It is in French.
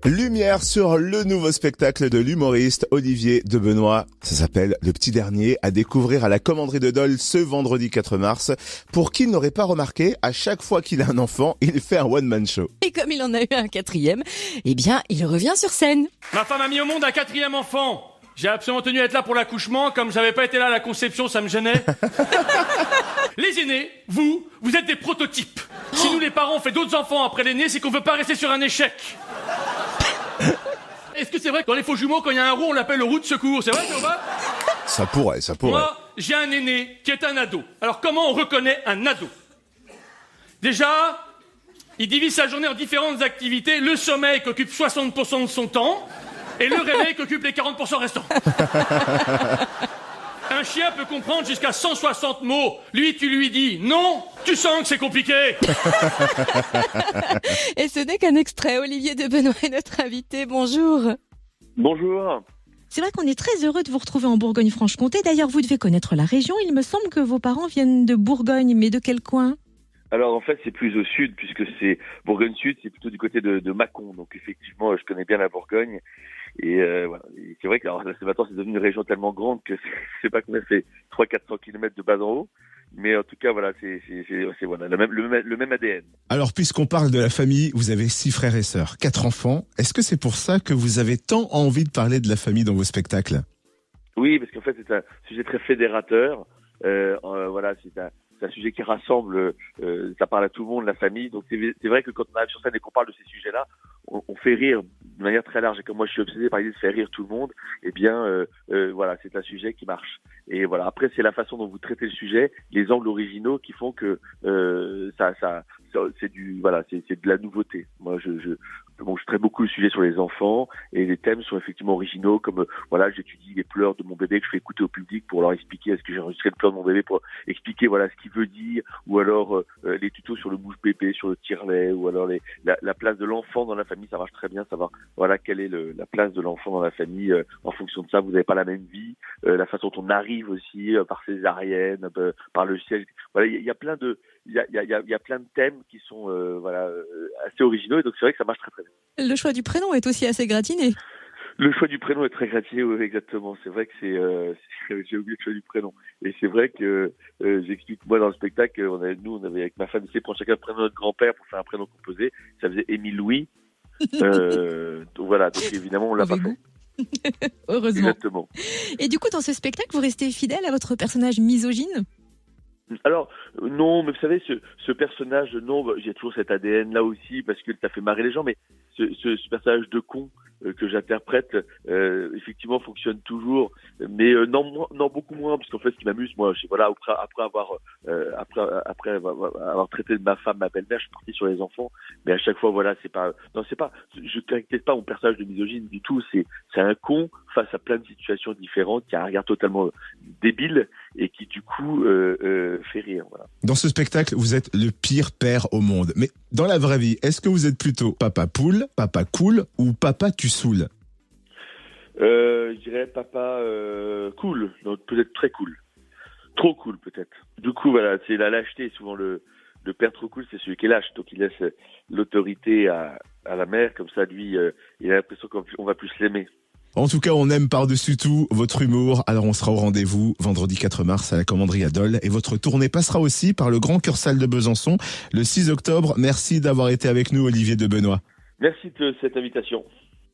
Lumière sur le nouveau spectacle de l'humoriste Olivier de Benoît. Ça s'appelle Le Petit Dernier, à découvrir à la Commanderie de Dole ce vendredi 4 mars. Pour qui n'aurait pas remarqué, à chaque fois qu'il a un enfant, il fait un one-man show. Et comme il en a eu un quatrième, eh bien, il revient sur scène. Ma femme a mis au monde un quatrième enfant. J'ai absolument tenu à être là pour l'accouchement. Comme j'avais pas été là à la conception, ça me gênait. Les aînés, vous êtes des prototypes. Si nous les parents on fait d'autres enfants après l'aîné, c'est qu'on veut pas rester sur un échec. Est-ce que c'est vrai que dans les faux jumeaux, quand il y a un roux, on l'appelle le roux de secours? C'est vrai, Théoba? Ça pourrait. Moi, j'ai un aîné qui est un ado. Alors comment on reconnaît un ado? Déjà, il divise sa journée en différentes activités. Le sommeil qui occupe 60% de son temps et le réveil qui occupe les 40% restants. Un chien peut comprendre jusqu'à 160 mots. Lui, tu lui dis non, tu sens que c'est compliqué. Et ce n'est qu'un extrait. Olivier de Benoît est notre invité. Bonjour. Bonjour. C'est vrai qu'on est très heureux de vous retrouver en Bourgogne-Franche-Comté. D'ailleurs, vous devez connaître la région. Il me semble que vos parents viennent de Bourgogne, mais de quel coin? Alors en fait c'est plus au sud puisque c'est Bourgogne Sud, c'est plutôt du côté de Mâcon. Donc effectivement je connais bien la Bourgogne et voilà. Et c'est vrai que alors, maintenant c'est devenu une région tellement grande que c'est pas combien c'est 300-400 km de bas en haut. Mais en tout cas voilà c'est voilà le même ADN. Alors puisqu'on parle de la famille, vous avez 6 frères et sœurs, 4 enfants. Est-ce que c'est pour ça que vous avez tant envie de parler de la famille dans vos spectacles? Oui, parce qu'en fait c'est un sujet très fédérateur. Voilà, c'est un sujet qui rassemble, ça parle à tout le monde, la famille. Donc c'est vrai que quand on arrive sur scène et qu'on parle de ces sujets-là, on fait rire de manière très large. Et comme moi je suis obsédé par l'idée de faire rire tout le monde, eh bien voilà, c'est un sujet qui marche. Et voilà, après c'est la façon dont vous traitez le sujet, les angles originaux qui font que ça c'est de la nouveauté. Moi je traite beaucoup le sujet sur les enfants et les thèmes sont effectivement originaux, comme voilà, j'étudie les pleurs de mon bébé que je fais écouter au public pour leur expliquer, est-ce que j'ai enregistré le pleur de mon bébé pour expliquer voilà ce qu'il veut dire, ou alors les tutos sur le bouche-bébé, sur le tire-lait, ou alors la place de l'enfant dans la famille, ça marche très bien, savoir voilà quelle est la place de l'enfant dans la famille. En fonction de ça, vous n'avez pas la même vie, la façon dont on arrive aussi par césarienne, par le ciel. Voilà, il y a plein de thèmes qui sont assez originaux, et donc c'est vrai que ça marche très très bien. Le choix du prénom est aussi assez gratiné. Le choix du prénom est très gratiné, oui, exactement. C'est vrai que j'ai oublié le choix du prénom. Et c'est vrai que j'explique, moi dans le spectacle, on avait avec ma femme, pour chacun le prénom de notre grand-père pour faire un prénom composé. Ça faisait Émile Louis. Donc voilà, donc évidemment on l'a pas fait. Heureusement. Exactement. Et du coup, dans ce spectacle, vous restez fidèle à votre personnage misogyne? Alors non, mais vous savez, ce personnage, non, j'ai toujours cet ADN là aussi parce que ça fait marrer les gens, mais ce personnage de con que j'interprète, effectivement fonctionne toujours, mais non beaucoup moins, parce qu'en fait ce qui m'amuse, moi, voilà, après avoir traité de ma femme, ma belle-mère, je suis parti sur les enfants, mais à chaque fois voilà, je caractérise pas mon personnage de misogyne du tout, c'est un con face à plein de situations différentes, qui a un regard totalement débile et qui du coup fait rire. Voilà. Dans ce spectacle, vous êtes le pire père au monde. Mais dans la vraie vie, est-ce que vous êtes plutôt papa poule, papa cool ou papa tu saoules? Je dirais papa cool, donc peut-être très cool. Trop cool peut-être. Du coup voilà, c'est la lâcheté, souvent le père trop cool, c'est celui qui est lâche, donc il laisse l'autorité à la mère, comme ça lui, il a l'impression qu'on va plus l'aimer. En tout cas, on aime par-dessus tout votre humour. Alors on sera au rendez-vous vendredi 4 mars à la Commanderie à Dole. Et votre tournée passera aussi par le Grand Chœur Salle de Besançon le 6 octobre. Merci d'avoir été avec nous, Olivier de Benoît. Merci de cette invitation.